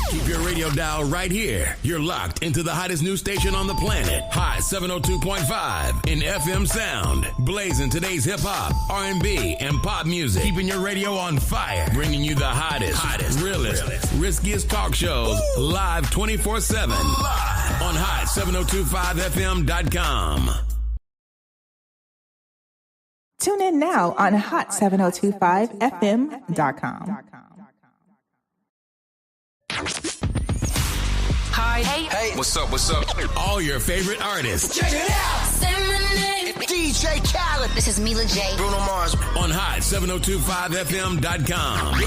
Keep your radio dial right here. You're locked into the hottest news station on the planet. Hot 702.5 in FM sound. Blazing today's hip-hop, R&B, and pop music. Keeping your radio on fire. Bringing you the hottest, realest, riskiest talk shows live 24/7 on hot7025fm.com. Tune in now on hot7025fm.com. Hi. Hey. What's up? All your favorite artists. Check it out. Say my name. DJ Khaled. This is Mila J. Bruno Mars. On hot7025fm.com.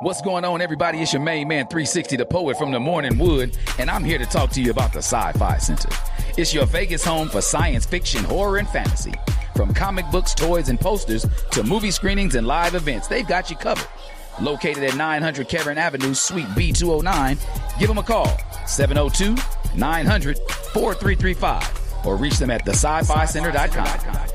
What's going on, everybody? It's your main man, 360, the poet from the Morning Wood, and I'm here to talk to you about the Sci-Fi Center. It's your Vegas home for science fiction, horror, and fantasy. From comic books, toys, and posters to movie screenings and live events, they've got you covered. Located at 900 Kevin Avenue, Suite B209, give them a call, 702-900-4335, or reach them at thescificenter.com.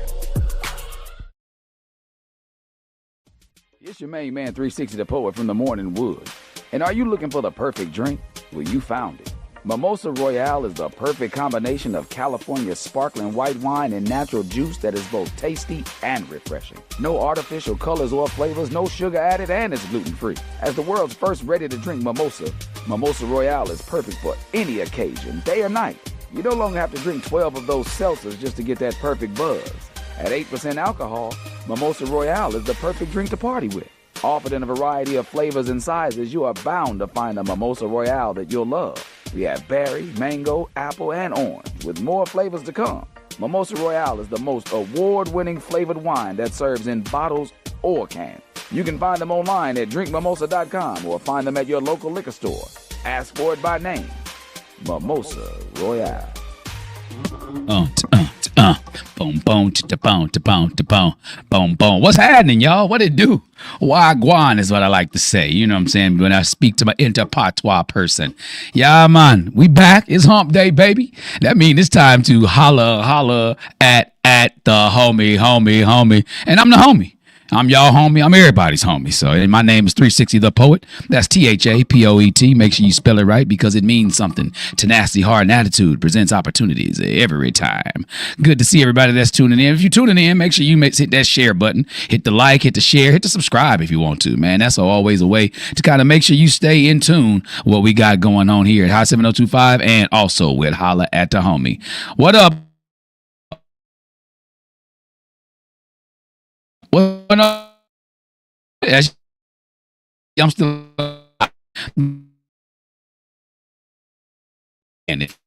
It's your main man, 360, the poet from the Morning Wood. And are you looking for the perfect drink? Well, you found it. Mimosa Royale is the perfect combination of California's sparkling white wine and natural juice that is both tasty and refreshing. No artificial colors or flavors, no sugar added, and it's gluten-free. As the world's first ready-to-drink mimosa, Mimosa Royale is perfect for any occasion, day or night. You no longer have to drink 12 of those seltzers just to get that perfect buzz. At 8% alcohol, Mimosa Royale is the perfect drink to party with. Offered in a variety of flavors and sizes, you are bound to find a Mimosa Royale that you'll love. We have berry, mango, apple, and orange, with more flavors to come. Mimosa Royale is the most award-winning flavored wine that serves in bottles or cans. You can find them online at drinkmimosa.com or find them at your local liquor store. Ask for it by name. Mimosa Royale. Boom, boom, boom, boom, boom, boom, boom. What's happening, y'all? What it do? Wagwan is what I like to say. You know what I'm saying? When I speak to my interpatois person. Yeah, man. We back. It's hump day, baby. That means it's time to holla at the homie. And I'm the homie. I'm y'all homie. I'm everybody's homie. So, and my name is 360 the Poet. That's THAPOET. Make sure you spell it right because it means something. Tenacity, heart, and attitude presents opportunities every time. Good to see everybody that's tuning in. If you're tuning in, make sure you hit that share button. Hit the like, hit the share, hit the subscribe if you want to, man. That's always a way to kind of make sure you stay in tune with what we got going on here at Hot 7025 and also with Holla at the Homie. What up? What up? I'm still in it.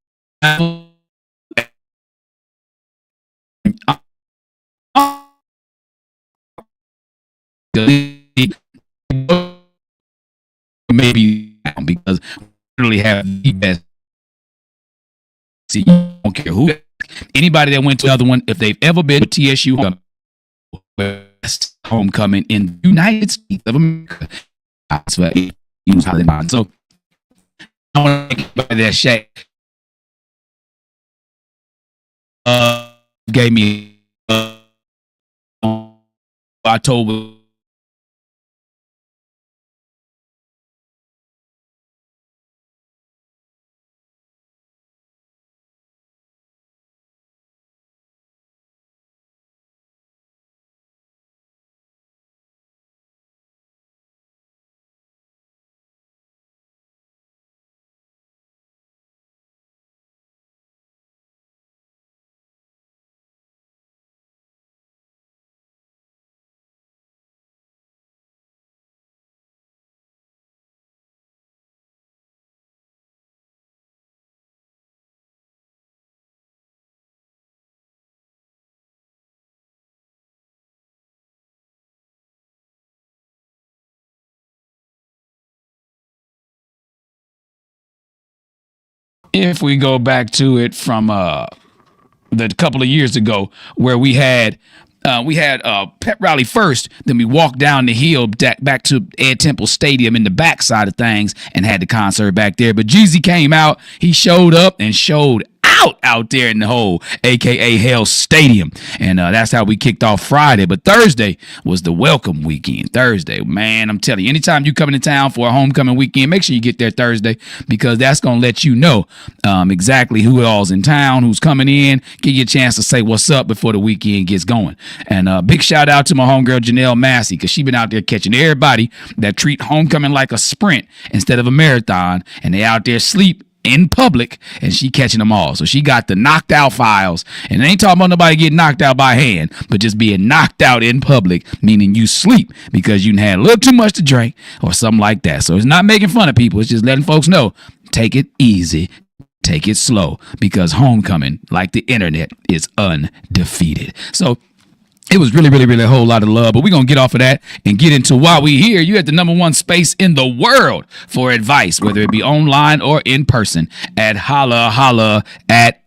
Maybe because we really have the best. See, you don't care who. Anybody that went to the other one, if they've ever been to TSU homecoming in the United States of America. So I want to get that shake. Gave me October. If we go back to it from the couple of years ago where we had pep rally first, then we walked down the hill back to Ed Temple Stadium in the backside of things and had the concert back there. But Jeezy came out, he showed up and showed out. out there in the hole, aka Hell Stadium. And that's how we kicked off Friday. But Thursday was the welcome weekend. Thursday, man, I'm telling you, anytime you come into town for a homecoming weekend, make sure you get there Thursday, because that's going to let you know exactly who all's in town, who's coming in, give you a chance to say what's up before the weekend gets going. And big shout out to my homegirl Janelle Massey, because she been out there catching everybody that treat homecoming like a sprint instead of a marathon, and they out there sleep in public, and she catching them all. So she got the knocked out files, and it ain't talking about nobody getting knocked out by hand, but just being knocked out in public, meaning you sleep because you had a little too much to drink or something like that. So it's not making fun of people, it's just letting folks know, take it easy, take it slow, because homecoming, like the internet, is undefeated. So it was really, really, really a whole lot of love, but we're going to get off of that and get into why we here. You at the number one space in the world for advice, whether it be online or in person, at Holla at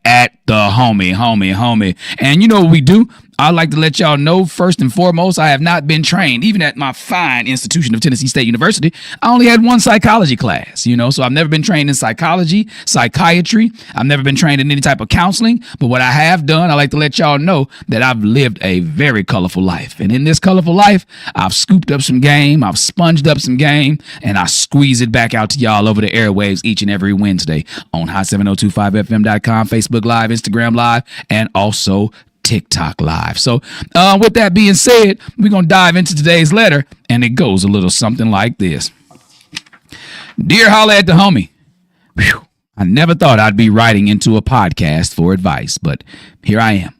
the homie. And you know what we do? I'd like to let y'all know, first and foremost, I have not been trained, even at my fine institution of Tennessee State University. I only had one psychology class, so I've never been trained in psychology, psychiatry. I've never been trained in any type of counseling. But what I have done, I like to let y'all know that I've lived a very colorful life. And in this colorful life, I've scooped up some game, I've sponged up some game, and I squeeze it back out to y'all over the airwaves each and every Wednesday on hot7025fm.com, Facebook Live, Instagram Live, and also TikTok Live. So with that being said, we're going to dive into today's letter, and it goes a little something like this. Dear Holla at the Homie, whew, I never thought I'd be writing into a podcast for advice, but here I am.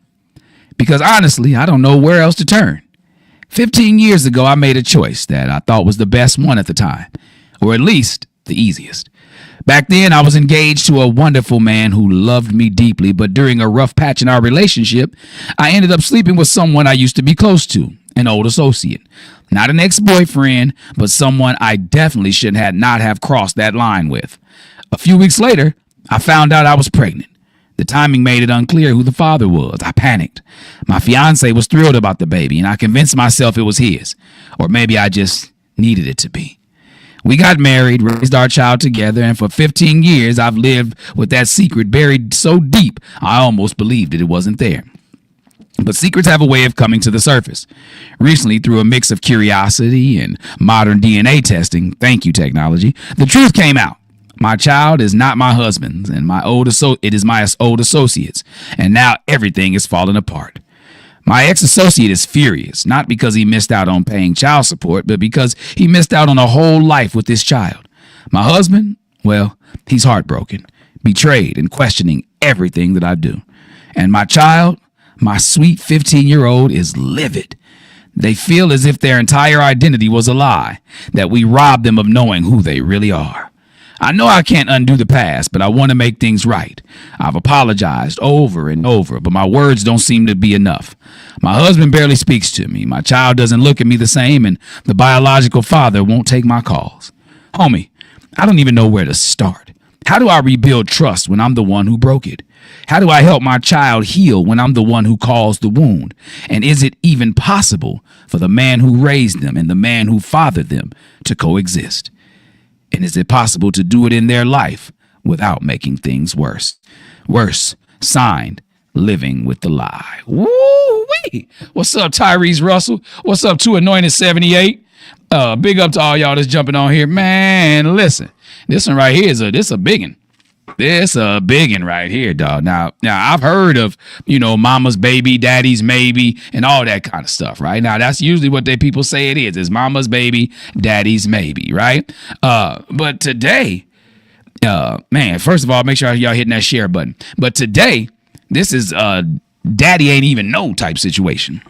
Because honestly, I don't know where else to turn. 15 years ago, I made a choice that I thought was the best one at the time, or at least the easiest. Back then, I was engaged to a wonderful man who loved me deeply, but during a rough patch in our relationship, I ended up sleeping with someone I used to be close to, an old associate. Not an ex-boyfriend, but someone I definitely should not have crossed that line with. A few weeks later, I found out I was pregnant. The timing made it unclear who the father was. I panicked. My fiance was thrilled about the baby, and I convinced myself it was his. Or maybe I just needed it to be. We got married, raised our child together, and for 15 years, I've lived with that secret buried so deep, I almost believed that it wasn't there. But secrets have a way of coming to the surface. Recently, through a mix of curiosity and modern DNA testing, thank you, technology, the truth came out. My child is not my husband's, and it is my old associate's, and now everything is falling apart. My ex-associate is furious, not because he missed out on paying child support, but because he missed out on a whole life with this child. My husband, well, he's heartbroken, betrayed, and questioning everything that I do. And my child, my sweet 15-year-old, is livid. They feel as if their entire identity was a lie, that we robbed them of knowing who they really are. I know I can't undo the past, but I want to make things right. I've apologized over and over, but my words don't seem to be enough. My husband barely speaks to me. My child doesn't look at me the same, and the biological father won't take my calls. Homie, I don't even know where to start. How do I rebuild trust when I'm the one who broke it? How do I help my child heal when I'm the one who caused the wound? And is it even possible for the man who raised them and the man who fathered them to coexist? And is it possible to do it in their life without making things worse? Worse, signed, Living with the Lie. Woo-wee! What's up, Tyrese Russell? What's up, 2 Anointed 78? Big up to all y'all that's jumping on here. Man, listen, this one right here is a biggin'. This a biggin' right here, dog. Now I've heard of, mama's baby, daddy's maybe, and all that kind of stuff, right? Now that's usually what people say it is. It's mama's baby, daddy's maybe, right? But today, man, first of all, make sure y'all hitting that share button. But today, this is daddy ain't even know type situation.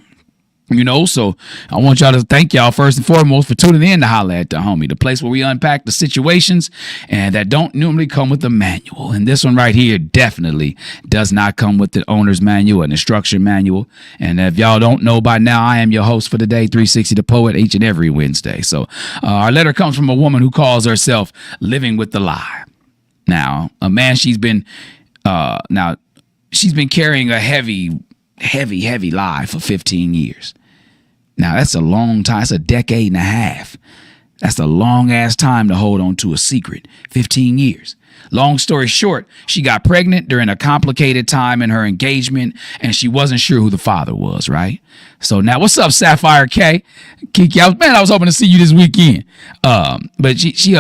So I want y'all to thank y'all first and foremost for tuning in to Holla at the Homie, the place where we unpack the situations and that don't normally come with a manual. And this one right here definitely does not come with the owner's manual and instruction manual. And if y'all don't know by now, I am your host for the day, 360 the Poet, each and every Wednesday. So our letter comes from a woman who calls herself Living with the Lie. Now, a man, she's been carrying a heavy lie for 15 years. Now, that's a long time. It's a decade and a half. That's a long ass time to hold on to a secret. 15 years. Long story short, she got pregnant during a complicated time in her engagement, and she wasn't sure who the father was, right? So now, what's up, Sapphire K? Kiki, I was hoping to see you this weekend. But she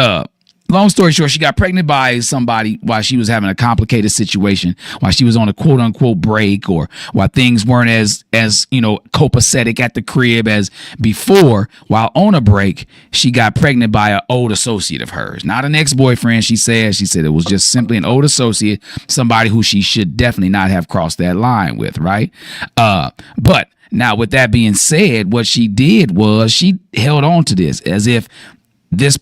long story short, she got pregnant by somebody while she was having a complicated situation, while she was on a quote unquote break, or while things weren't as copacetic at the crib as before. While on a break, she got pregnant by an old associate of hers, not an ex-boyfriend. She said it was just simply an old associate, somebody who she should definitely not have crossed that line with, right? But now, with that being said, what she did was she held on to this as if this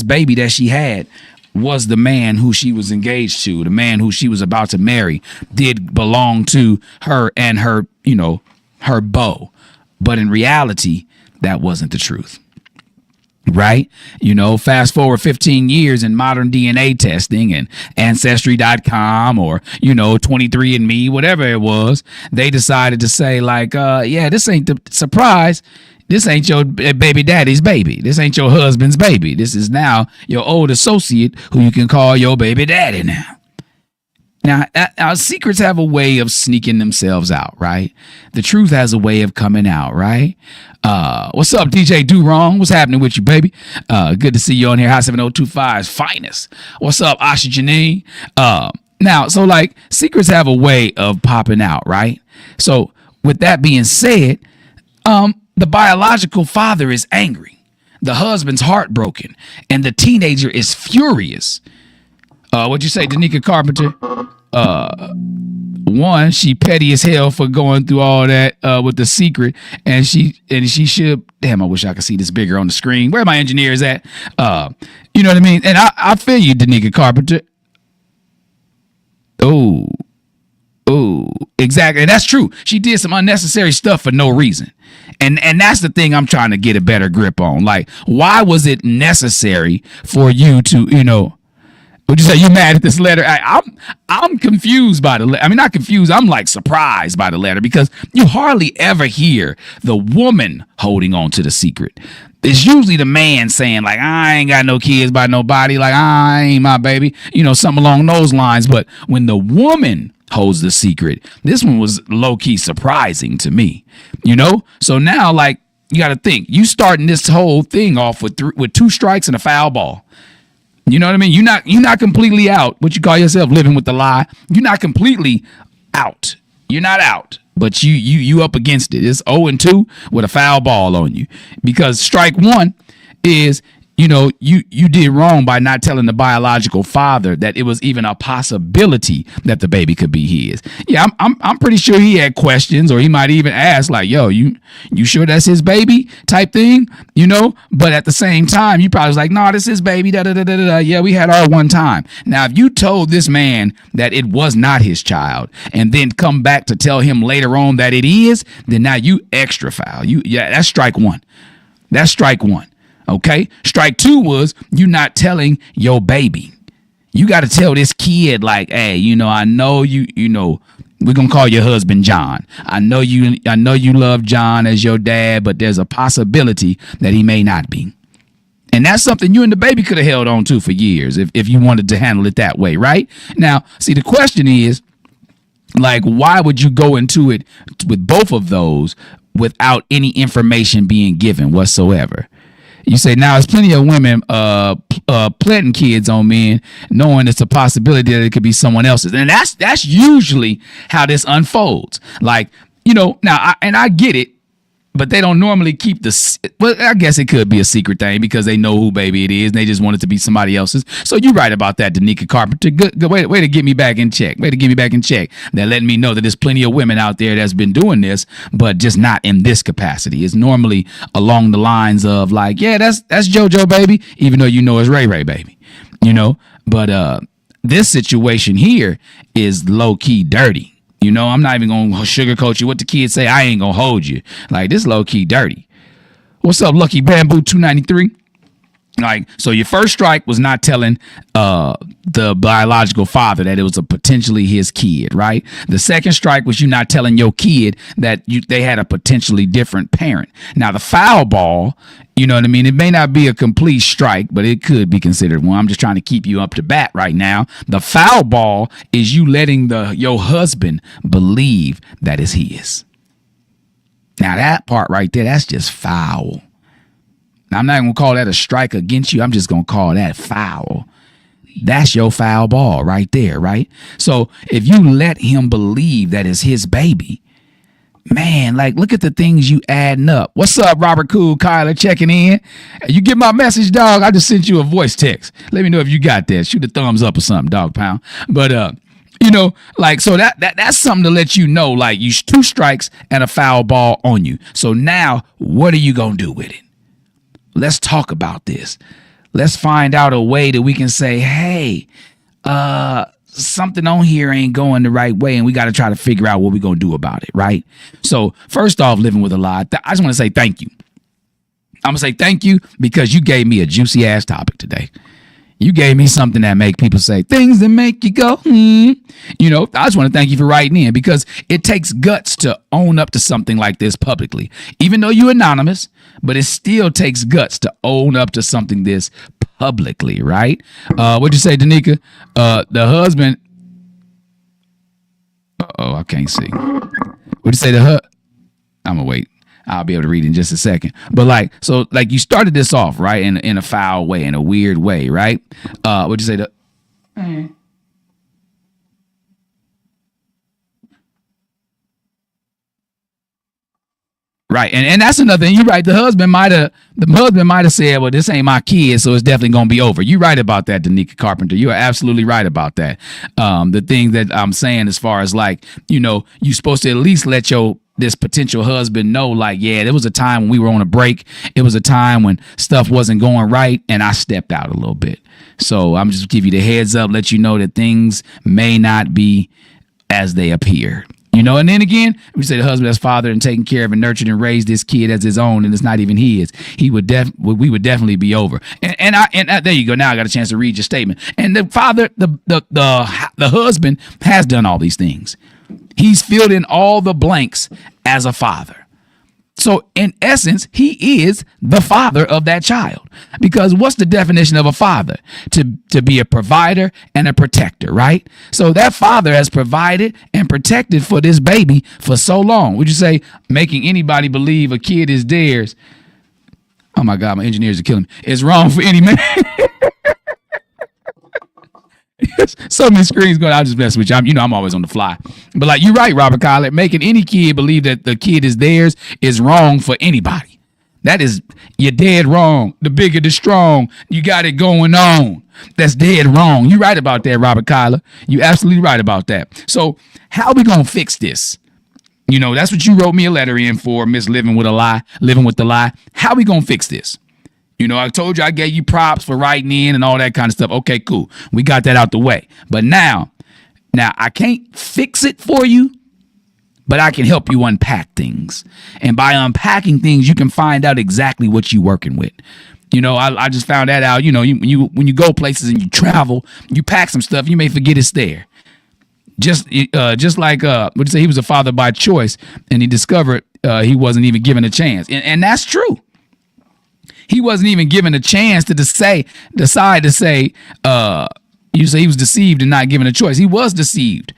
baby that she had was the man who she was engaged to, the man who she was about to marry, did belong to her and her beau. But in reality, that wasn't the truth. Right? Fast forward 15 years in modern DNA testing and Ancestry.com or, 23andMe, whatever it was, they decided to say this ain't the surprise. This ain't your baby daddy's baby. This ain't your husband's baby. This is now your old associate who you can call your baby daddy now. Now, secrets have a way of sneaking themselves out, right? The truth has a way of coming out, right? What's up, DJ Do Wrong? What's happening with you, baby? Good to see you on here. High 7025's finest. What's up, Asha Janine? Now, so secrets have a way of popping out, right? So with that being said, the biological father is angry. The husband's heartbroken, and the teenager is furious. What'd you say, Danica Carpenter? One, she petty as hell for going through all that with the secret, and she should. Damn, I wish I could see this bigger on the screen. Where my engineers at? You know what I mean? And I feel you, Danica Carpenter. Oh, exactly. And that's true. She did some unnecessary stuff for no reason. And that's the thing I'm trying to get a better grip on. Why was it necessary for you to, would you say you mad at this letter? I'm confused by the letter. I mean, not confused. I'm surprised by the letter because you hardly ever hear the woman holding on to the secret. It's usually the man saying I ain't got no kids by nobody. I ain't my baby, something along those lines. But when the woman holds the secret, this one was low key surprising to me, So now, you got to think, you starting this whole thing off with 2 strikes and a foul ball. You know what I mean? You're not completely out. What you call yourself living with the lie. You're not completely out. You're not out, but you up against it. It's 0-2 with a foul ball on you, because strike 1 is, you did wrong by not telling the biological father that it was even a possibility that the baby could be his. Yeah, I'm pretty sure he had questions, or he might even ask yo, you sure that's his baby type thing, But at the same time, you probably was nah, this is his baby. Da da da da da. Yeah, we had our one time. Now, if you told this man that it was not his child, and then come back to tell him later on that it is, then now you extra foul. That's strike 1. That's strike 1. Okay. Strike 2 was you not telling your baby. You got to tell this kid hey, I know we're going to call your husband John. I know you love John as your dad, but there's a possibility that he may not be. And that's something you and the baby could have held on to for years if you wanted to handle it that way. Right now, see, the question is why would you go into it with both of those without any information being given whatsoever? You say, now there's plenty of women planting kids on men, knowing it's a possibility that it could be someone else's. And that's usually how this unfolds. Now, I get it, but they don't normally keep well, I guess it could be a secret thing because they know who baby it is and they just want it to be somebody else's. So you're right about that, Danica Carpenter. Good way to get me back in check. They're letting me know that there's plenty of women out there that's been doing this, but just not in this capacity. It's normally along the lines of yeah, that's JoJo baby, even though it's Ray Ray baby, But this situation here is low key dirty. I'm not even going to sugarcoat you. What the kids say, I ain't going to hold you. This low key dirty. What's up, Lucky Bamboo 293? Like, so your first strike was not telling the biological father that it was a potentially his kid, right? The second strike was you not telling your kid that they had a potentially different parent. Now, the foul ball, you know what I mean? It may not be a complete strike, but it could be considered one. I'm just trying to keep you up to bat right now. The foul ball is you letting your husband believe that it's his. Now, that part right there, that's just foul. I'm not going to call that a strike against you. I'm just going to call that foul. That's your foul ball right there, right? So if you let him believe that it's his baby, man, like, look at the things you adding up. What's up, Robert Cool, Kyler, checking in? You get my message, dog? I just sent you a voice text. Let me know if you got that. Shoot a thumbs up or something, dog pound. But, you know, like, so that's something to let you know, like, you 2 strikes and a foul ball on you. So now what are you going to do with it? Let's talk about this. Let's find out a way that we can say, hey, something on here ain't going the right way, and we got to try to figure out what we're going to do about it, right? So first off, living with a lie, I just want to say thank you. I'm going to say thank you because you gave me a juicy ass topic today. You gave me something that make people say things that make you go, You know, I just want to thank you for writing in because it takes guts to own up to something like this publicly. Even though you're anonymous, but it still takes guts to own up to something this publicly, right? What'd you say, Danica? The husband. I can't see. What'd you say? I'm gonna wait. I'll be able to read in just a second. But like, so like you started this off, right? In a foul way, in a weird way, right? What'd you say? Right. And that's another thing. You're right. The husband might have said, well, this ain't my kid, so it's definitely going to be over. You're right about that, Danica Carpenter. You are absolutely right about that. The thing that I'm saying as far as like, you know, you're supposed to at least let this potential husband know, like, yeah, there was a time when we were on a break. It was a time when stuff wasn't going right, and I stepped out a little bit. So I'm just give you the heads up, let you know that things may not be as they appear. You know, and then again, we say the husband as father and taking care of and nurtured and raised this kid as his own, and it's not even his. We would definitely be over. And there you go. Now I got a chance to read your statement. And the father, the husband has done all these things. He's filled in all the blanks as a father. So in essence, he is the father of that child. Because what's the definition of a father? To be a provider and a protector, right? So that father has provided and protected for this baby for so long. Would you say making anybody believe a kid is theirs? Oh my God, my engineers are killing me. It's wrong for any man. So many screens going. I'll just mess with you. I'm always on the fly. But like, you're right, Robert Collett. Making any kid believe that the kid is theirs is wrong for anybody. You're dead wrong. The bigger the strong. You got it going on. That's dead wrong. You're right about that, Robert Kyler. You absolutely right about that. So how are we going to fix this? You know, that's what you wrote me a letter in for, Miss Living with the Lie. How are we going to fix this? You know, I told you I gave you props for writing in and all that kind of stuff. Okay, cool. We got that out the way. But now I can't fix it for you, but I can help you unpack things. And by unpacking things, you can find out exactly what you're working with. You know, I just found that out. You know, when you go places and you travel, you pack some stuff, you may forget it's there. Just like what'd you say? He was a father by choice, and he discovered he wasn't even given a chance. And that's true. He wasn't even given a chance to decide to say, you say he was deceived and not given a choice. He was deceived.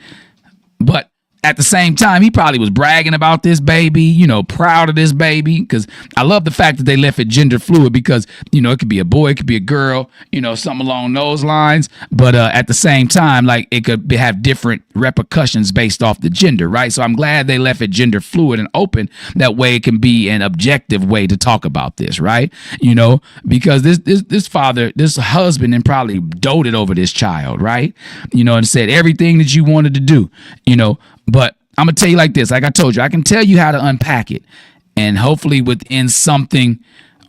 But at the same time, he probably was bragging about this baby, you know, proud of this baby. Because I love the fact that they left it gender fluid because, you know, it could be a boy, it could be a girl, you know, something along those lines. But at the same time, like it could have different repercussions based off the gender, right? So I'm glad they left it gender fluid and open. That way it can be an objective way to talk about this, right? You know, because this father, this husband, and probably doted over this child, right? You know, and said everything that you wanted to do, you know. But I'm going to tell you like this. Like I told you, I can tell you how to unpack it. And hopefully within something,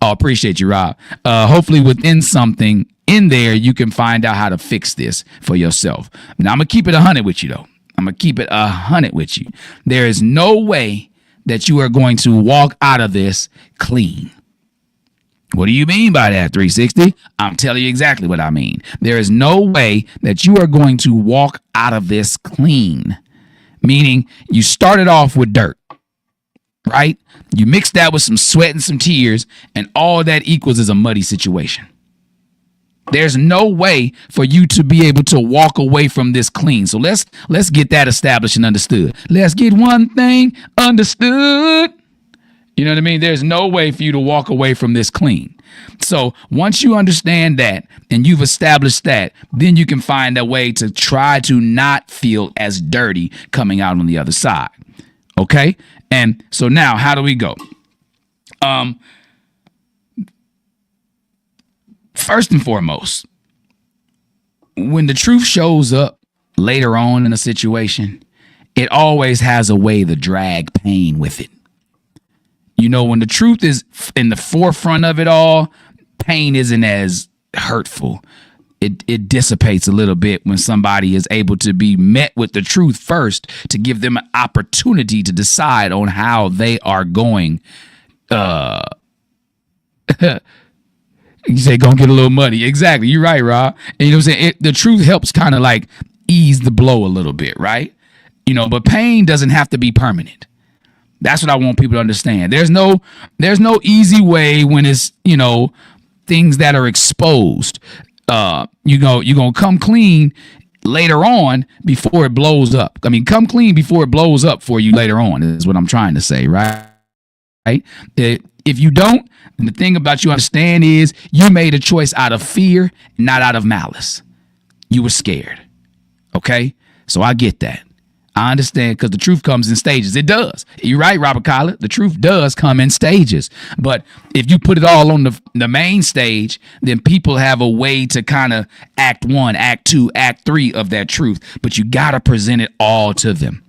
appreciate you, Rob. Hopefully within something in there, you can find out how to fix this for yourself. Now, I'm going to keep it 100 with you, though. I'm going to keep it 100 with you. There is no way that you are going to walk out of this clean. What do you mean by that, 360? I'm telling you exactly what I mean. There is no way that you are going to walk out of this clean. Meaning you started off with dirt, right? You mix that with some sweat and some tears, and all that equals is a muddy situation. There's no way for you to be able to walk away from this clean. So let's get that established and understood. Let's get one thing understood. You know what I mean? There's no way for you to walk away from this clean. So once you understand that and you've established that, then you can find a way to try to not feel as dirty coming out on the other side. Okay? And so now how do we go? First and foremost, when the truth shows up later on in a situation, it always has a way to drag pain with it. You know, when the truth is in the forefront of it all, pain isn't as hurtful. It dissipates a little bit when somebody is able to be met with the truth first to give them an opportunity to decide on how they are going. You say, gonna get a little muddy. Exactly. You're right, Rob. And you know what I'm saying? The truth helps kind of like ease the blow a little bit, right? You know, but pain doesn't have to be permanent. That's what I want people to understand. There's no easy way when it's, you know, things that are exposed. You're gonna come clean later on before it blows up. I mean, come clean before it blows up for you later on is what I'm trying to say, right? If you don't, the thing about you understand is you made a choice out of fear, not out of malice. You were scared. Okay? So I get that. I understand because the truth comes in stages. It does. You're right, Robert Collett. The truth does come in stages. But if you put it all on the main stage, then people have a way to kind of act 1, act 2, act 3 of that truth. But you got to present it all to them.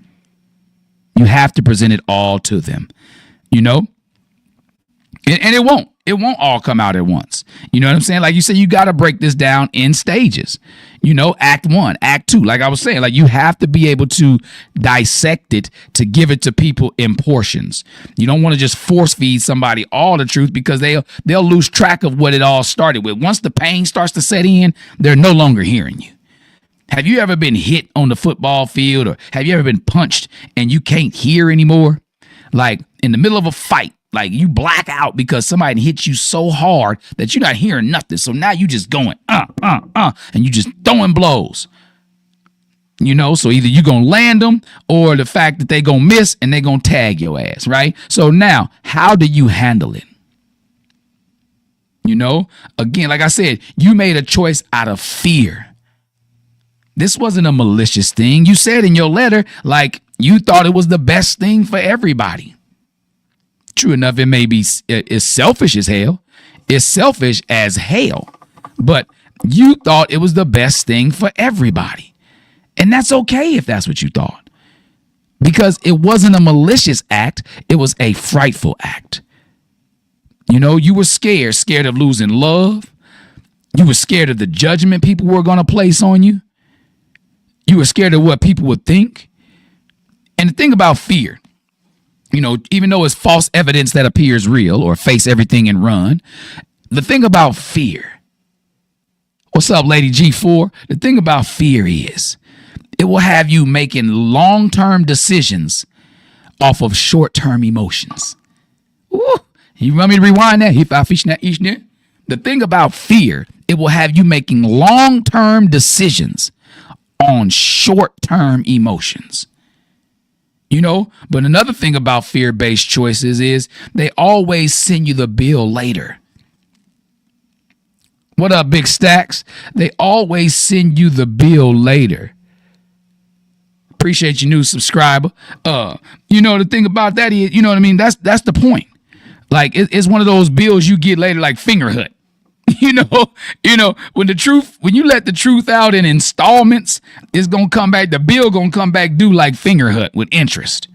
You have to present it all to them. You know? And it won't all come out at once. You know what I'm saying? Like you said, you got to break this down in stages. You know, act 1, act 2. Like I was saying, like you have to be able to dissect it to give it to people in portions. You don't want to just force feed somebody all the truth because they'll lose track of what it all started with. Once the pain starts to set in, they're no longer hearing you. Have you ever been hit on the football field, or have you ever been punched and you can't hear anymore? Like in the middle of a fight. Like you black out because somebody hit you so hard that you're not hearing nothing. So now you just going, and you just throwing blows. You know, so either you're going to land them or the fact that they going to miss and they going to tag your ass, right? So now, how do you handle it? You know, again, like I said, you made a choice out of fear. This wasn't a malicious thing. You said in your letter, like you thought it was the best thing for everybody. True enough, it may be it's selfish as hell. It's selfish as hell. But you thought it was the best thing for everybody. And that's okay if that's what you thought. Because it wasn't a malicious act. It was a frightful act. You know, you were scared of losing love. You were scared of the judgment people were going to place on you. You were scared of what people would think. And the thing about fear, you know, even though it's false evidence that appears real or face everything and run, the thing about fear, what's up, Lady G4? The thing about fear is it will have you making long-term decisions off of short-term emotions. Ooh, you want me to rewind that? The thing about fear, it will have you making long-term decisions on short-term emotions. You know, but another thing about fear-based choices is they always send you the bill later. What up, Big Stacks? They always send you the bill later. Appreciate your new subscriber. You know, the thing about that is, you know what I mean? That's the point. Like it's one of those bills you get later, like Fingerhut. You know, when you let the truth out in installments, it's going to come back. The bill going to come back due like Fingerhut with interest.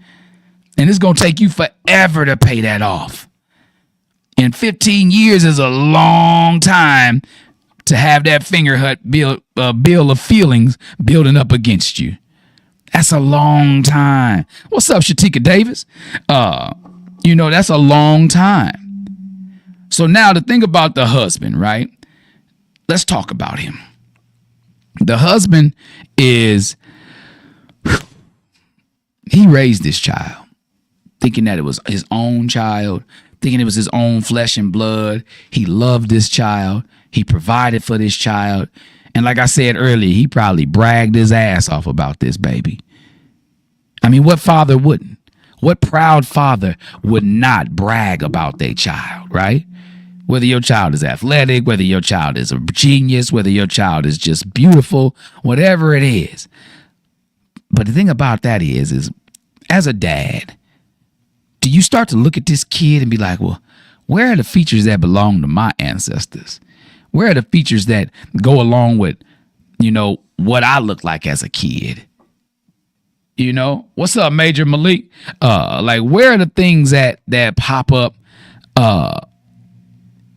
And it's going to take you forever to pay that off. And 15 years is a long time to have that Fingerhut bill of feelings building up against you. That's a long time. What's up, Shatika Davis? You know, that's a long time. So now the thing about the husband, right? Let's talk about him. The husband is, he raised this child thinking that it was his own child, thinking it was his own flesh and blood. He loved this child. He provided for this child. And like I said earlier, he probably bragged his ass off about this baby. I mean, what father wouldn't? What proud father would not brag about their child, right? Whether your child is athletic, whether your child is a genius, whether your child is just beautiful, whatever it is. But the thing about that is as a dad, do you start to look at this kid and be like, well, where are the features that belong to my ancestors? Where are the features that go along with, what I look like as a kid? What's up, Major Malik? Like, where are the things that pop up,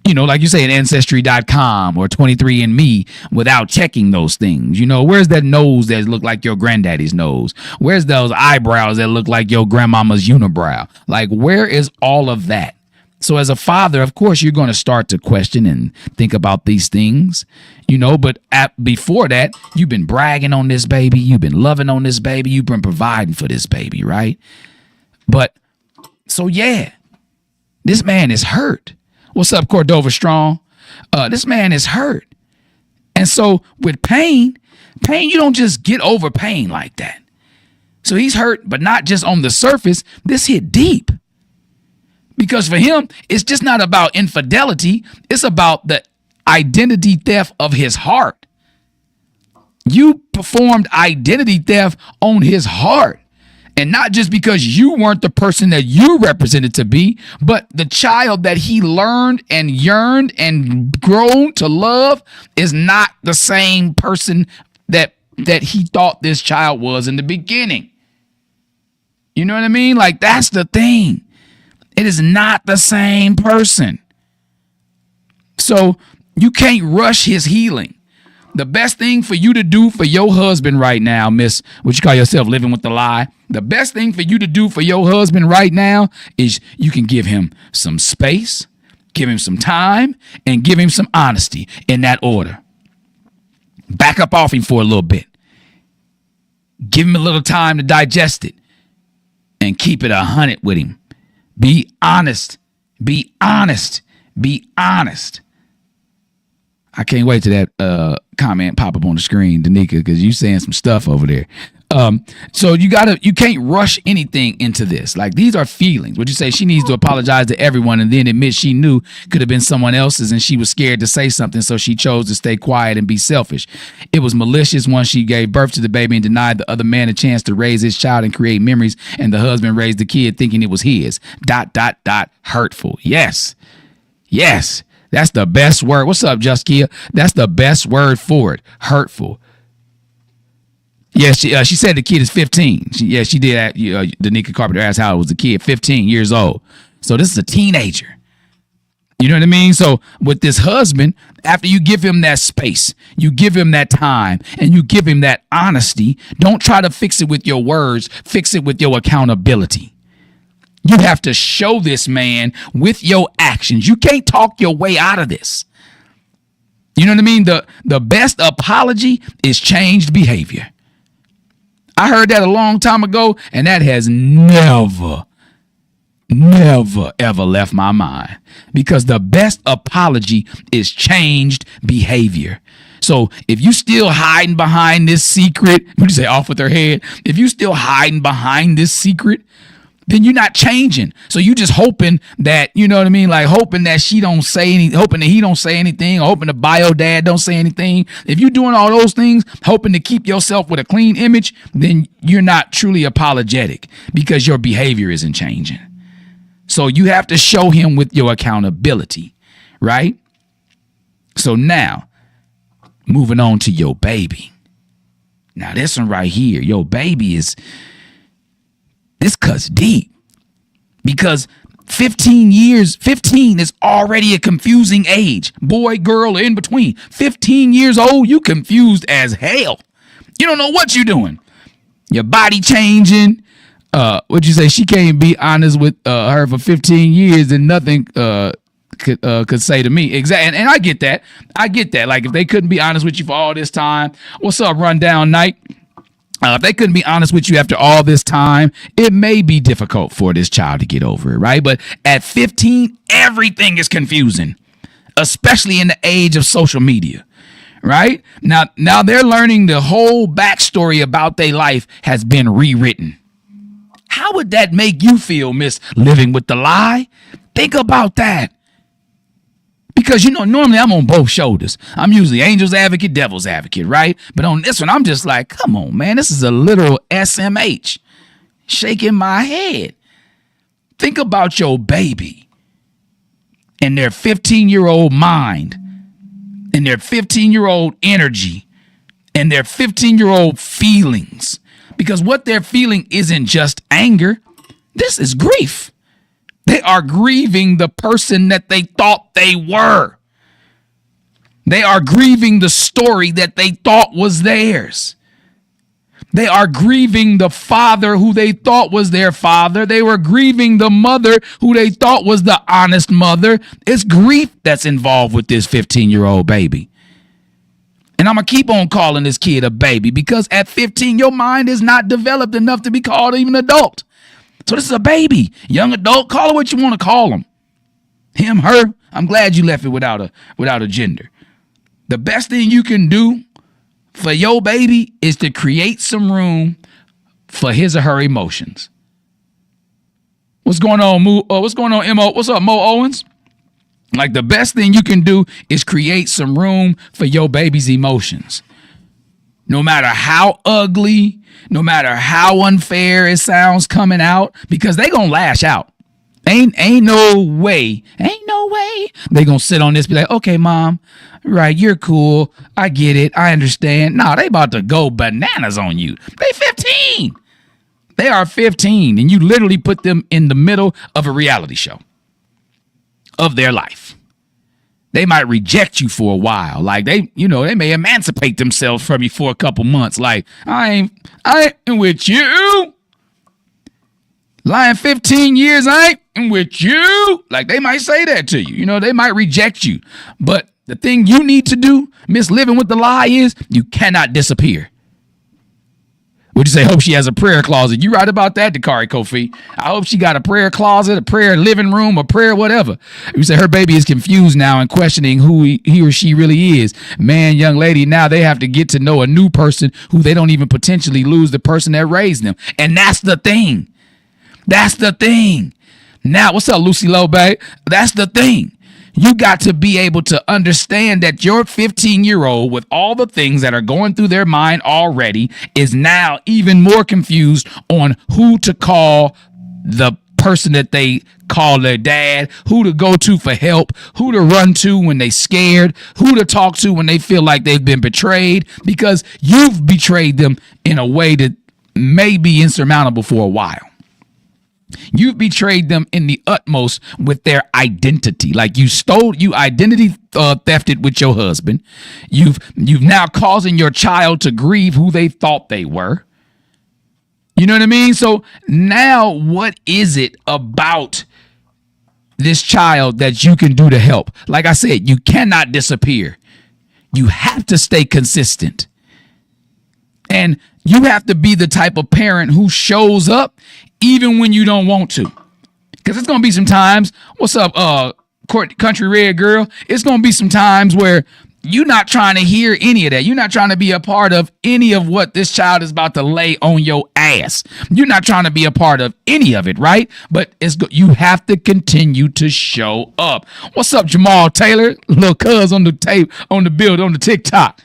like you say in Ancestry.com or 23andMe without checking those things? Where's that nose that look like your granddaddy's nose? Where's those eyebrows that look like your grandmama's unibrow? Like, where is all of that? So as a father, of course, you're going to start to question and think about these things, but before that, you've been bragging on this baby. You've been loving on this baby. You've been providing for this baby, right? But so, yeah, this man is hurt. What's up, Cordova Strong? This man is hurt. And so with pain, you don't just get over pain like that. So he's hurt, but not just on the surface. This hit deep. Because for him, it's just not about infidelity. It's about the identity theft of his heart. You performed identity theft on his heart. And not just because you weren't the person that you represented to be, but the child that he learned and yearned and grown to love is not the same person that he thought this child was in the beginning. You know what I mean? Like, that's the thing. It is not the same person. So you can't rush his healing. The best thing for you to do for your husband right now, Miss, what you call yourself, living with the lie. The best thing for you to do for your husband right now is you can give him some space, give him some time, and give him some honesty in that order. Back up off him for a little bit. Give him a little time to digest it and keep it 100 with him. Be honest. Be honest. Be honest. I can't wait till that comment pop up on the screen, Danica, because you saying some stuff over there. So you can't rush anything into this. Like, these are feelings. Would you say she needs to apologize to everyone and then admit she knew could have been someone else's and she was scared to say something, so she chose to stay quiet and be selfish. It was malicious once she gave birth to the baby and denied the other man a chance to raise his child and create memories, and the husband raised the kid thinking it was his. ... Hurtful. Yes. That's the best word. What's up, Juskia? That's the best word for it. Hurtful. Yeah, she said the kid is 15. She did. Danica Carpenter asked how it was a kid, 15 years old. So this is a teenager. You know what I mean? So with this husband, after you give him that space, you give him that time, and you give him that honesty, don't try to fix it with your words. Fix it with your accountability. You have to show this man with your actions. You can't talk your way out of this. You know what I mean? The best apology is changed behavior. I heard that a long time ago, and that has never, ever left my mind. Because the best apology is changed behavior. So if you still hiding behind this secret, what do you say, off with her head? If you still hiding behind this secret, then you're not changing. So you just hoping that, you know what I mean? Like hoping that she don't say anything, hoping that he don't say anything, or hoping the bio dad don't say anything. If you're doing all those things, hoping to keep yourself with a clean image, then you're not truly apologetic because your behavior isn't changing. So you have to show him with your accountability, right? So now, moving on to your baby. Now this one right here, your baby this cuts deep, because 15 is already a confusing age. Boy, girl, in between. 15 years old, you confused as hell. You don't know what you're doing. Your body changing. What'd you say? She can't be honest with her for 15 years and nothing could say to me. Exactly. And I get that. Like, if they couldn't be honest with you for all this time, what's up, Rundown Night? If they couldn't be honest with you after all this time, it may be difficult for this child to get over it, right? But at 15, everything is confusing, especially in the age of social media, right? Now they're learning the whole backstory about their life has been rewritten. How would that make you feel, Miss Living with the Lie? Think about that. Because, normally I'm on both shoulders. I'm usually angel's advocate, devil's advocate, right? But on this one, I'm just like, come on, man. This is a literal SMH. Shaking my head. Think about your baby and their 15-year-old mind and their 15-year-old energy and their 15-year-old feelings. Because what they're feeling isn't just anger. This is grief. They are grieving the person that they thought they were. They are grieving the story that they thought was theirs. They are grieving the father who they thought was their father. They were grieving the mother who they thought was the honest mother. It's grief that's involved with this 15-year-old baby. And I'm going to keep on calling this kid a baby because at 15, your mind is not developed enough to be called even an adult. So this is a baby, young adult. Call it what you want to call him. Him, her. I'm glad you left it without a gender. The best thing you can do for your baby is to create some room for his or her emotions. What's going on, Mo? What's going on, Mo? What's up, Mo Owens? Like, the best thing you can do is create some room for your baby's emotions. No matter how ugly, no matter how unfair it sounds coming out, because they gonna lash out. Ain't no way they gonna sit on this and be like, okay, mom, right, you're cool, I get it, I understand. No, they about to go bananas on you. They 15. They are 15, and you literally put them in the middle of a reality show of their life. They might reject you for a while. Like, they may emancipate themselves from you for a couple months. Like, I ain't with you. Lying 15 years, I ain't with you. Like, they might say that to you. They might reject you. But the thing you need to do, Miss Living with the Lie, is you cannot disappear. Would you say, hope she has a prayer closet? You right about that, Dakari Kofi. I hope she got a prayer closet, a prayer living room, a prayer whatever. You say her baby is confused now and questioning who he or she really is. Man, young lady, now they have to get to know a new person who they don't even potentially lose the person that raised them. And that's the thing. That's the thing. Now, what's up, Lucy Lowe, babe? That's the thing. You got to be able to understand that your 15-year-old, with all the things that are going through their mind already, is now even more confused on who to call the person that they call their dad, who to go to for help, who to run to when they scared, who to talk to when they feel like they've been betrayed, because you've betrayed them in a way that may be insurmountable for a while. You've betrayed them in the utmost with their identity. Like, you identity thefted with your husband. You've now causing your child to grieve who they thought they were. You know what I mean? So now what is it about this child that you can do to help? Like I said, you cannot disappear. You have to stay consistent. And you have to be the type of parent who shows up even when you don't want to. Because it's going to be some times, what's up, Country Red Girl? It's going to be some times where you're not trying to hear any of that. You're not trying to be a part of any of what this child is about to lay on your ass. You're not trying to be a part of any of it, right? But you have to continue to show up. What's up, Jamal Taylor? Little cuz on the tape, on the build, on the TikTok.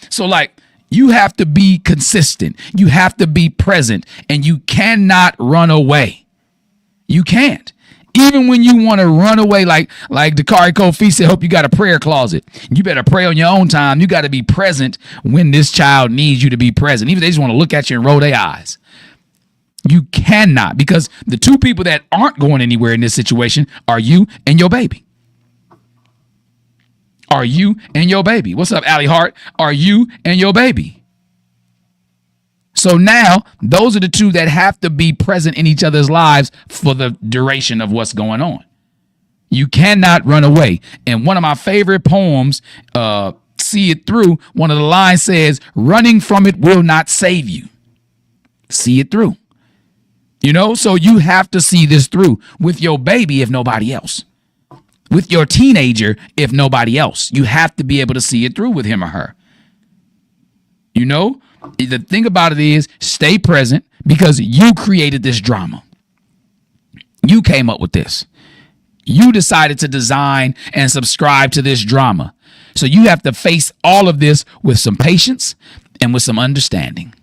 So like, you have to be consistent. You have to be present, and you cannot run away. You can't. Even when you want to run away, like Dakari Kofi said, hope you got a prayer closet. You better pray on your own time. You got to be present when this child needs you to be present. Even if they just want to look at you and roll their eyes. You cannot, because the two people that aren't going anywhere in this situation are you and your baby. Are you and your baby. What's up, Allie Hart? Are you and your baby. So now, those are the two that have to be present in each other's lives for the duration of what's going on. You cannot run away. And one of my favorite poems, See It Through, one of the lines says, running from it will not save you. See it through. You know, so you have to see this through with your baby, if nobody else. With your teenager, if nobody else. You have to be able to see it through with him or her. You know, the thing about it is stay present because you created this drama. You came up with this. You decided to design and subscribe to this drama. So you have to face all of this with some patience and with some understanding.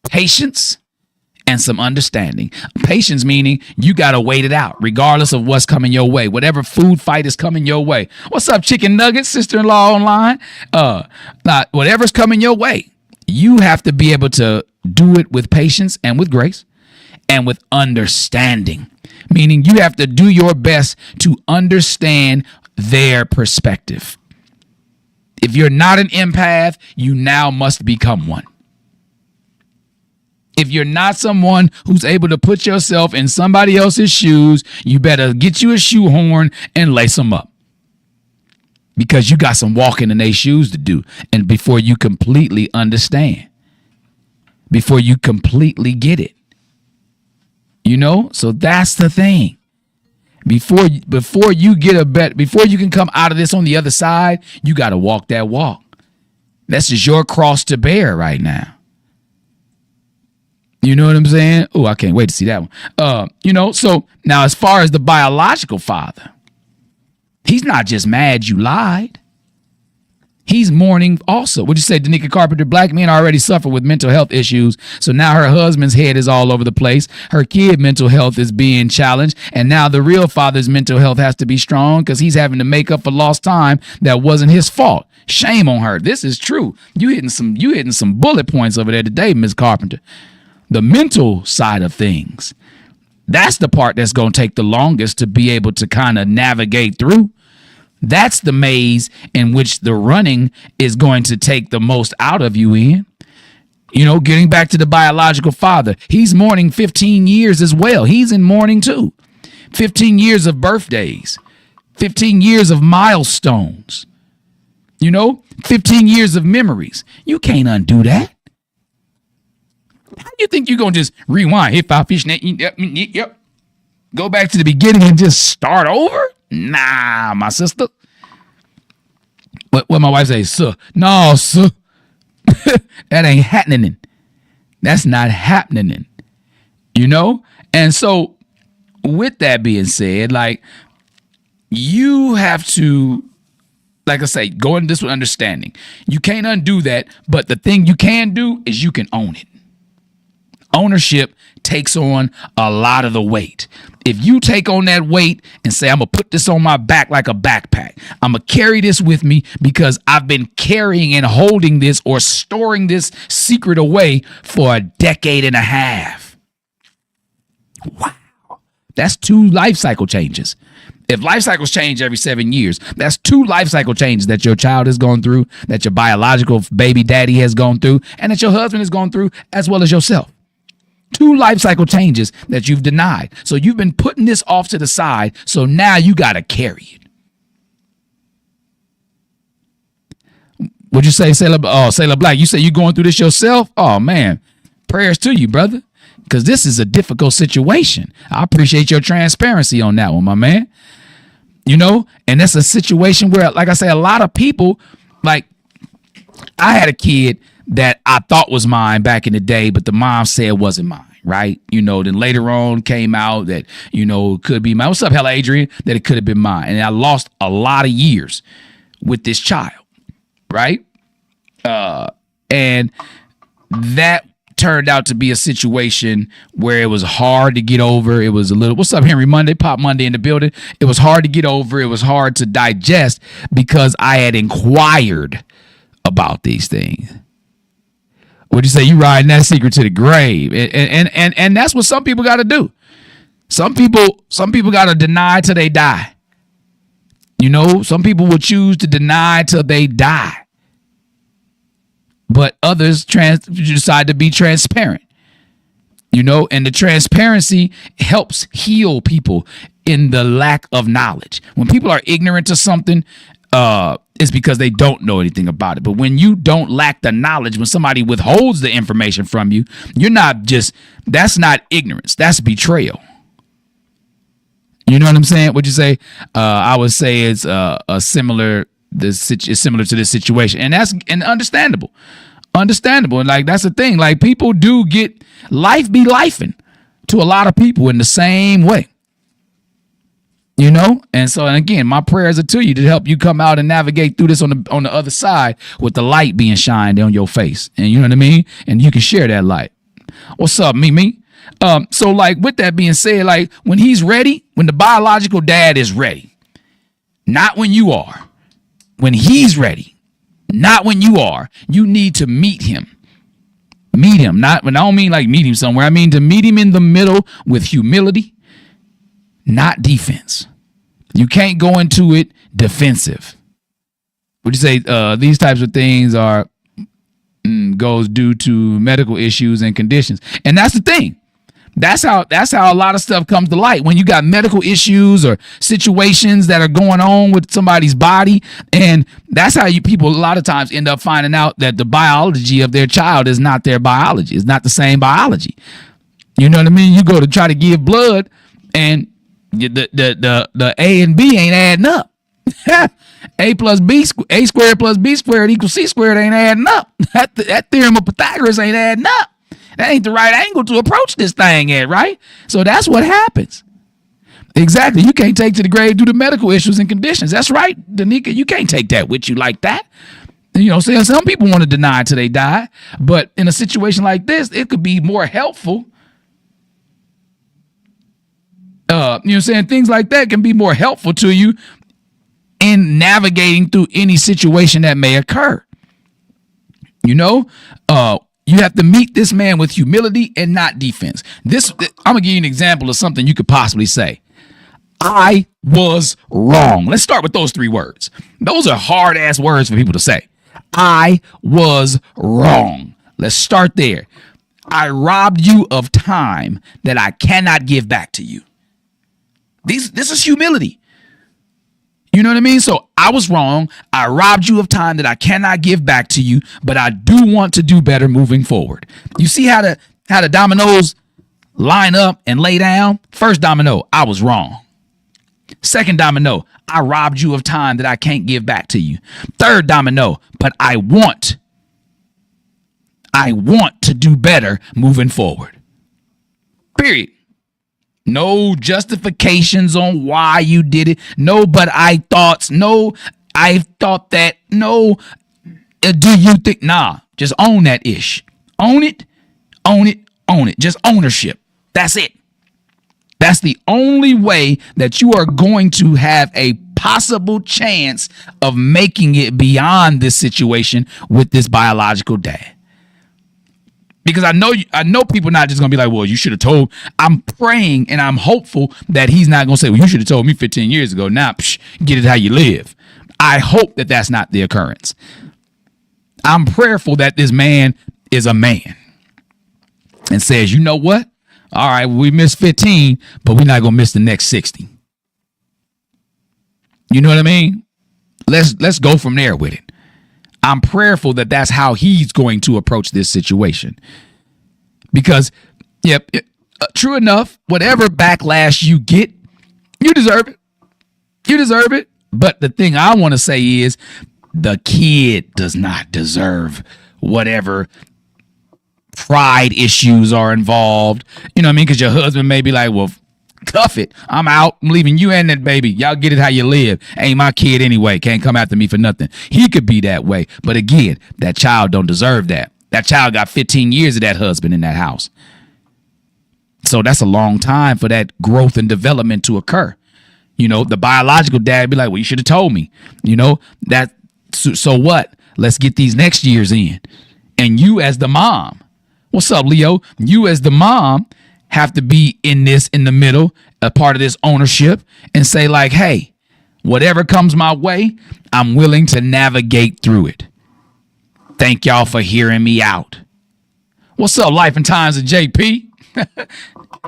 Patience and some understanding. Patience meaning you got to wait it out regardless of what's coming your way. Whatever food fight is coming your way. What's up, chicken nuggets, sister-in-law online? Whatever's coming your way, you have to be able to do it with patience and with grace and with understanding. Meaning you have to do your best to understand their perspective. If you're not an empath, you now must become one. If you're not someone who's able to put yourself in somebody else's shoes, you better get you a shoehorn and lace them up. Because you got some walking in their shoes to do. And before you completely understand, before you completely get it. You know, so that's the thing. Before you get before you can come out of this on the other side, you got to walk that walk. That's just your cross to bear right now. You know what I'm saying? Oh, I can't wait to see that one. You know, so now as far as the biological father, he's not just mad you lied. He's mourning also. Would you say, Danica Carpenter, black men already suffer with mental health issues. So now her husband's head is all over the place. Her kid mental health is being challenged. And now the real father's mental health has to be strong because he's having to make up for lost time that wasn't his fault. Shame on her. This is true. You hitting some bullet points over there today, Ms. Carpenter. The mental side of things. That's the part that's going to take the longest to be able to kind of navigate through. That's the maze in which the running is going to take the most out of you in. You know, getting back to the biological father, he's mourning 15 years as well. He's in mourning too. 15 years of birthdays, 15 years of milestones, you know, 15 years of memories. You can't undo that. How do you think you're going to just rewind? Hit five fish net. Yep. Go back to the beginning and just start over? Nah, my sister. What my wife say, sir? No, sir. That ain't happening. That's not happening. You know? And so with that being said, like, you have to, like I say, go into this with understanding. You can't undo that, but the thing you can do is you can own it. Ownership takes on a lot of the weight. If you take on that weight and say, I'm going to put this on my back like a backpack, I'm going to carry this with me because I've been carrying and holding this or storing this secret away for a decade and a half. Wow. That's 2 life cycle changes. If life cycles change every 7 years, that's 2 life cycle changes that your child has gone through, that your biological baby daddy has gone through, and that your husband has gone through, as well as yourself. 2 life cycle changes that you've denied. So you've been putting this off to the side. So now you got to carry it. What'd you say, Sailor Black? You say you going through this yourself? Oh, man. Prayers to you, brother. Because this is a difficult situation. I appreciate your transparency on that one, my man. You know, and that's a situation where, like I say, a lot of people, like, I had a kid that I thought was mine back in the day, but the mom said it wasn't mine, right? You know, then later on came out that, you know, it could be mine. What's up, Hella Adrian? That it could have been mine. And I lost a lot of years with this child, right? And that turned out to be a situation where it was hard to get over. It was a little, what's up, Henry Monday? Pop Monday in the building. It was hard to get over. It was hard to digest because I had inquired about these things. What'd you say? You riding that secret to the grave. And that's what some people got to do. Some people got to deny till they die. You know, some people will choose to deny till they die. But others decide to be transparent. You know, and the transparency helps heal people. in the lack of knowledge. When people are ignorant to something, it's because they don't know anything about it. But when you don't lack the knowledge, when somebody withholds the information from you, that's not ignorance. That's betrayal. You know what I'm saying? Would you say? I would say it's similar to this situation, and that's understandable. Understandable, and like that's the thing. Like people do get life be lifing to a lot of people in the same way. You know, and again, my prayers are to you to help you come out and navigate through this on the other side with the light being shined on your face, and you know what I mean. And you can share that light. What's up, Mimi? So like with that being said, like when he's ready, when the biological dad is ready, not when you are, when he's ready, not when you are, you need to meet him. Meet him. Not when I don't mean like meet him somewhere. I mean to meet him in the middle with humility, not defense. You can't go into it defensive. Would you say these types of things are goes due to medical issues and conditions? And that's the thing. That's how a lot of stuff comes to light when you got medical issues or situations that are going on with somebody's body. And that's how people a lot of times end up finding out that the biology of their child is not their biology. It's not the same biology. You know what I mean? You go to try to give blood and the A and B ain't adding up. A squared plus B squared equals C squared ain't adding up. That theorem of Pythagoras ain't adding up. That ain't the right angle to approach this thing at, right? So that's what happens. Exactly. You can't take to the grave due to medical issues and conditions. That's right, Danica. You can't take that with you like that. You know, some people want to deny until they die. But in a situation like this, it could be more helpful. You know what I'm saying? Things like that can be more helpful to you in navigating through any situation that may occur. You know, you have to meet this man with humility and not defense. I'm gonna give you an example of something you could possibly say. I was wrong. Let's start with those 3 words. Those are hard ass words for people to say. I was wrong. Let's start there. I robbed you of time that I cannot give back to you. This is humility. You know what I mean? So I was wrong. I robbed you of time that I cannot give back to you, but I do want to do better moving forward. You see how the dominoes line up and lay down? First domino, I was wrong. Second domino, I robbed you of time that I can't give back to you. Third domino, but I want to do better moving forward. Period. No justifications on why you did it. No, but I thought. No, I thought that. No, do you think? Nah, just own that ish. Own it. Own it. Own it. Just ownership. That's it. That's the only way that you are going to have a possible chance of making it beyond this situation with this biological dad. Because I know people not just going to be like, well, you should have told. I'm praying and I'm hopeful that he's not going to say, well, you should have told me 15 years ago. Now, get it how you live. I hope that that's not the occurrence. I'm prayerful that this man is a man and says, you know what? All right, we missed 15, but we're not going to miss the next 60. You know what I mean? Let's go from there with it. I'm prayerful that that's how he's going to approach this situation. Because, true enough, whatever backlash you get, you deserve it. You deserve it. But the thing I want to say is the kid does not deserve whatever pride issues are involved. You know what I mean? Because your husband may be like, well, cuff it. I'm out. I'm leaving you and that baby. Y'all get it how you live. Ain't my kid anyway. Can't come after me for nothing. He could be that way. But again, that child don't deserve that. That child got 15 years of that husband in that house. So that's a long time for that growth and development to occur. You know, the biological dad be like, well, you should have told me. You know, that. So what? Let's get these next years in. And you as the mom, what's up, Leo? You as the mom have to be in the middle, a part of this ownership, and say like, hey, whatever comes my way, I'm willing to navigate through it. Thank y'all for hearing me out. What's up, Life and Times of JP?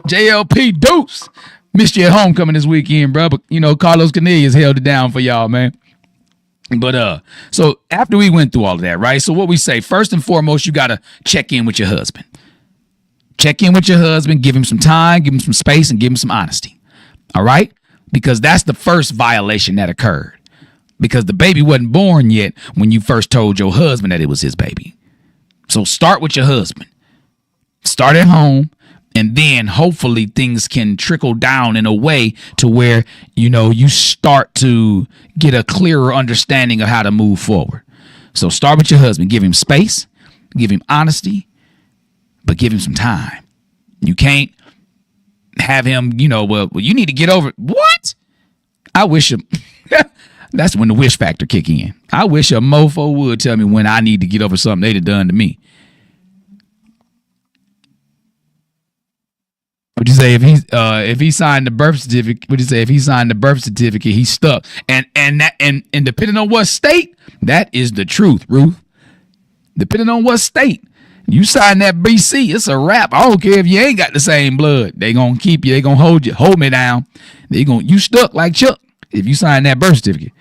JLP Deuce. Missed you at homecoming this weekend, bro. But, Carlos Cornelius held it down for y'all, man. But, so after we went through all of that, right? So what we say, first and foremost, you got to check in with your husband. Check in with your husband, give him some time, give him some space, and give him some honesty. All right? Because that's the first violation that occurred. Because the baby wasn't born yet when you first told your husband that it was his baby. So start with your husband. Start at home. And then hopefully things can trickle down in a way to where, you start to get a clearer understanding of how to move forward. So start with your husband. Give him space. Give him honesty. But give him some time. You can't have him, well, you need to get over it. What? I wish him. That's when the wish factor kick in. I wish a mofo would tell me when I need to get over something they'd have done to me. Would you say if he signed the birth certificate? Would you say if he signed the birth certificate, he's stuck? And depending on what state, that is the truth, Ruth. Depending on what state. You sign that BC, it's a wrap. I don't care if you ain't got the same blood. They gonna keep you. They gonna hold you. Hold me down. You stuck like Chuck if you sign that birth certificate.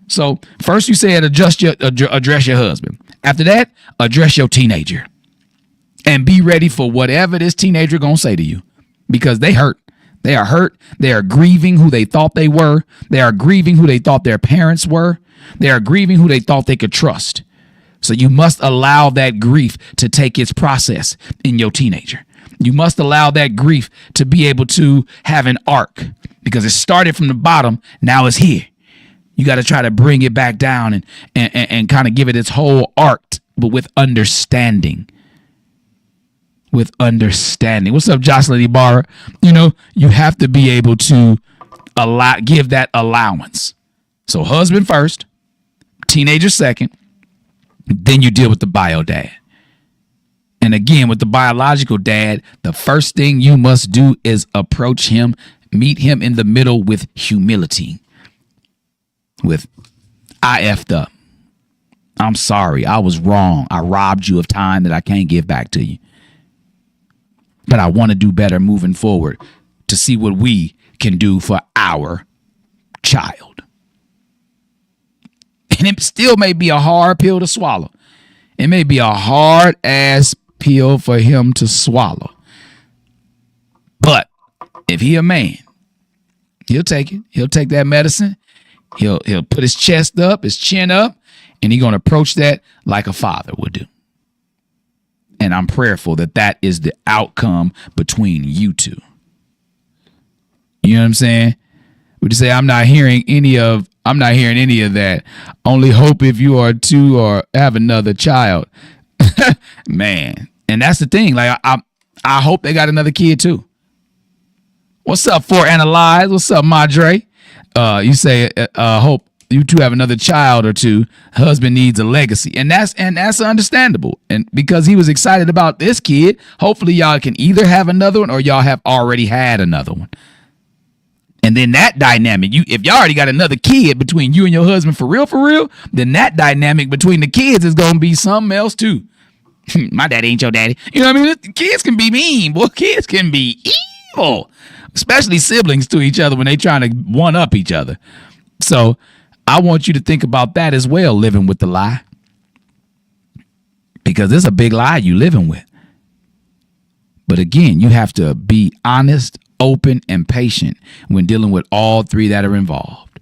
So first you said address your husband. After that, address your teenager, and be ready for whatever this teenager gonna say to you, because they hurt. They are hurt. They are grieving who they thought they were. They are grieving who they thought their parents were. They are grieving who they thought they could trust. So you must allow that grief to take its process in your teenager. You must allow that grief to be able to have an arc, because it started from the bottom. Now it's here. You got to try to bring it back down and kind of give it its whole arc, but with understanding. With understanding. What's up, Jocelyn Ibarra? You have to be able to give that allowance. So husband first, teenager second. Then you deal with the bio dad. And again, with the biological dad, the first thing you must do is approach him, meet him in the middle with humility. With, I effed up. I'm sorry. I was wrong. I robbed you of time that I can't give back to you. But I want to do better moving forward to see what we can do for our child. And it still may be a hard pill to swallow. It may be a hard ass pill for him to swallow. But if he a man, he'll take it. He'll take that medicine. He'll put his chest up, his chin up, and he's going to approach that like a father would do. And I'm prayerful that is the outcome between you two. You know what I'm saying? Would you say I'm not hearing any of that? Only hope if you are two or have another child. Man. And that's the thing. Like I hope they got another kid too. What's up, For Analyze? What's up, Madre? You say hope you two have another child or two. Husband needs a legacy. And that's understandable. And because he was excited about this kid, hopefully y'all can either have another one or y'all have already had another one. And then that dynamic, if y'all already got another kid between you and your husband for real, then that dynamic between the kids is going to be something else too. My daddy ain't your daddy. You know what I mean? Kids can be mean, boy. Kids can be evil, especially siblings to each other when they trying to one up each other. So I want you to think about that as well, living with the lie. Because it's a big lie you living with. But again, you have to be honest, open, and patient when dealing with all three that are involved.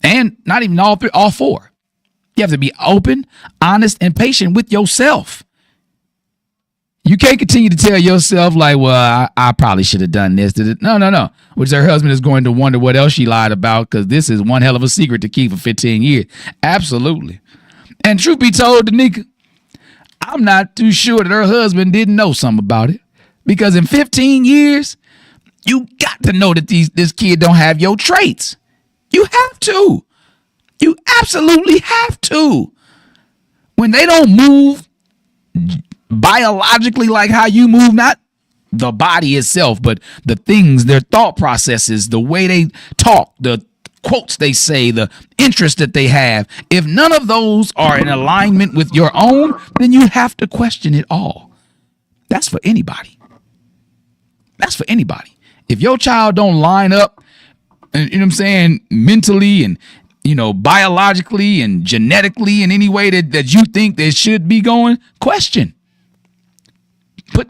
And not even all three, all four. You have to be open, honest, and patient with yourself. You can't continue to tell yourself like, well, I probably should have done this. No. Which her husband is going to wonder what else she lied about, because this is one hell of a secret to keep for 15 years. Absolutely. And truth be told, Danica, I'm not too sure that her husband didn't know something about it. Because in 15 years, you got to know that this kid don't have your traits. You have to. You absolutely have to. When they don't move biologically like how you move, not the body itself, but the things, their thought processes, the way they talk, the quotes they say, the interest that they have. If none of those are in alignment with your own, then you have to question it all. That's for anybody. That's for anybody. If your child don't line up, you know what I'm saying, mentally and, biologically and genetically in any way that you think they should be going, question.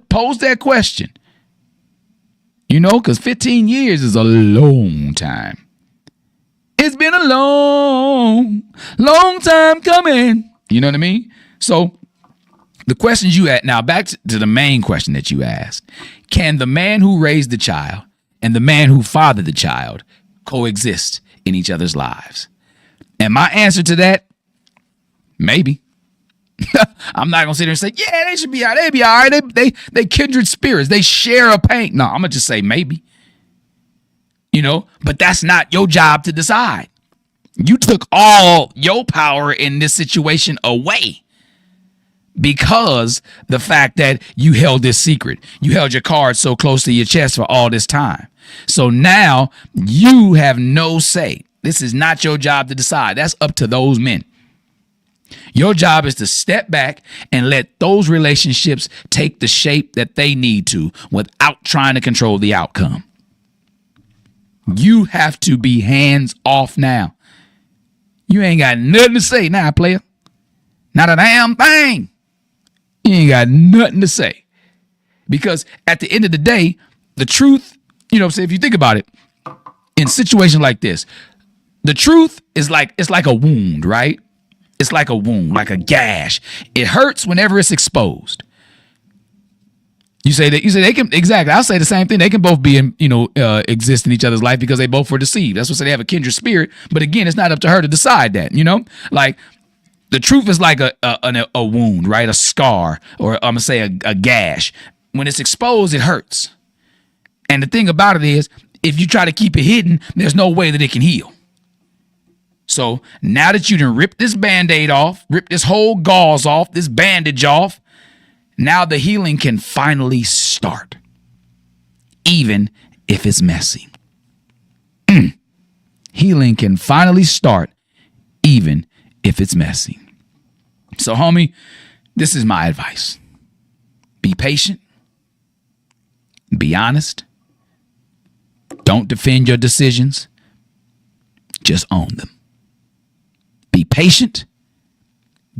Pose that question. Because 15 years is a long time. It's been a long, long time coming. You know what I mean? So the questions you asked, now back to the main question that you asked. Can the man who raised the child and the man who fathered the child coexist in each other's lives? And my answer to that, maybe. I'm not gonna sit there and say, yeah, they should be all right. They be all right. They kindred spirits. They share a pain. No, I'm gonna just say maybe. But that's not your job to decide. You took all your power in this situation away because the fact that you held this secret. You held your card so close to your chest for all this time. So now you have no say. This is not your job to decide. That's up to those men. Your job is to step back and let those relationships take the shape that they need to without trying to control the outcome. You have to be hands off now. You ain't got nothing to say now, player. Not a damn thing. You ain't got nothing to say. Because at the end of the day, the truth, if you think about it, in situations like this, the truth is it's like a wound, right? It's like a wound, like a gash. It hurts whenever it's exposed. You say they can, exactly. I'll say the same thing. They can both be exist in each other's life because they both were deceived. That's what they have a kindred spirit. But again, it's not up to her to decide that, like the truth is like a wound, right? A scar, or I'm gonna say a gash. When it's exposed, it hurts. And the thing about it is, if you try to keep it hidden, there's no way that it can heal. So now that you done ripped this Band-Aid off, ripped this whole gauze off, this bandage off, now the healing can finally start, even if it's messy. Healing can finally start, even if it's messy. So, homie, this is my advice. Be patient. Be honest. Don't defend your decisions. Just own them. Be patient,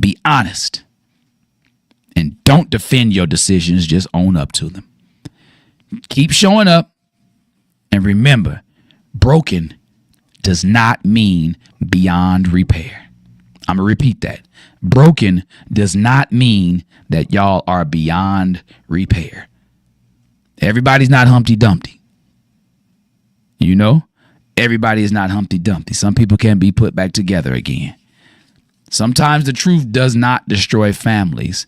be honest, and don't defend your decisions. Just own up to them. Keep showing up, and remember, broken does not mean beyond repair. I'm going to repeat that. Broken does not mean that y'all are beyond repair. Everybody's not Humpty Dumpty. Everybody is not Humpty Dumpty. Some people can be put back together again. Sometimes the truth does not destroy families.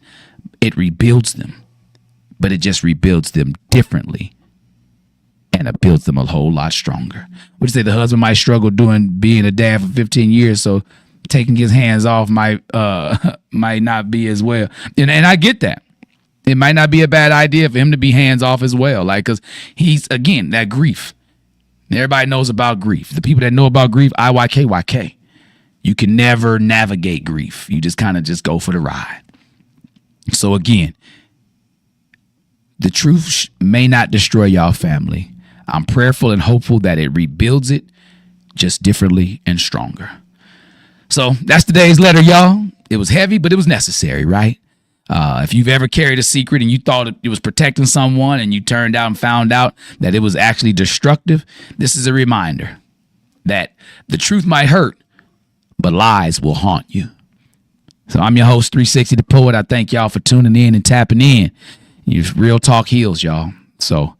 It rebuilds them. But it just rebuilds them differently. And it builds them a whole lot stronger. Would you say the husband might struggle being a dad for 15 years, so taking his hands off might not be as well. And I get that. It might not be a bad idea for him to be hands off as well. Because he's, again, that grief. Everybody knows about grief. The people that know about grief, IYKYK. You can never navigate grief. You just kind of just go for the ride. So again, the truth may not destroy y'all family. I'm prayerful and hopeful that it rebuilds it just differently and stronger. So that's today's letter, y'all. It was heavy, but it was necessary, right? If you've ever carried a secret and you thought it was protecting someone and you turned out and found out that it was actually destructive, this is a reminder that the truth might hurt, but lies will haunt you. So I'm your host, 360 the Poet. I thank y'all for tuning in and tapping in. Real talk heals, y'all. So,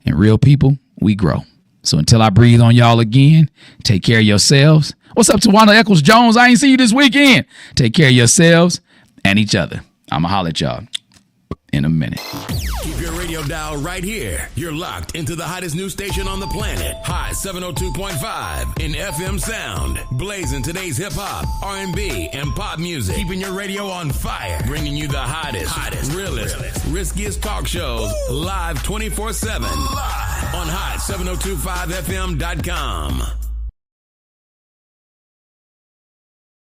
and real people, we grow. So until I breathe on y'all again, take care of yourselves. What's up, Tawana Eccles Jones? I ain't see you this weekend. Take care of yourselves and each other. I'ma holler at y'all in a minute. Keep your radio dial right here. You're locked into the hottest news station on the planet. High 702.5 in FM sound. Blazing today's hip hop, R&B, and pop music. Keeping your radio on fire. Bringing you the hottest, realest, riskiest talk shows live 24/7 on hot 702.5fm.com.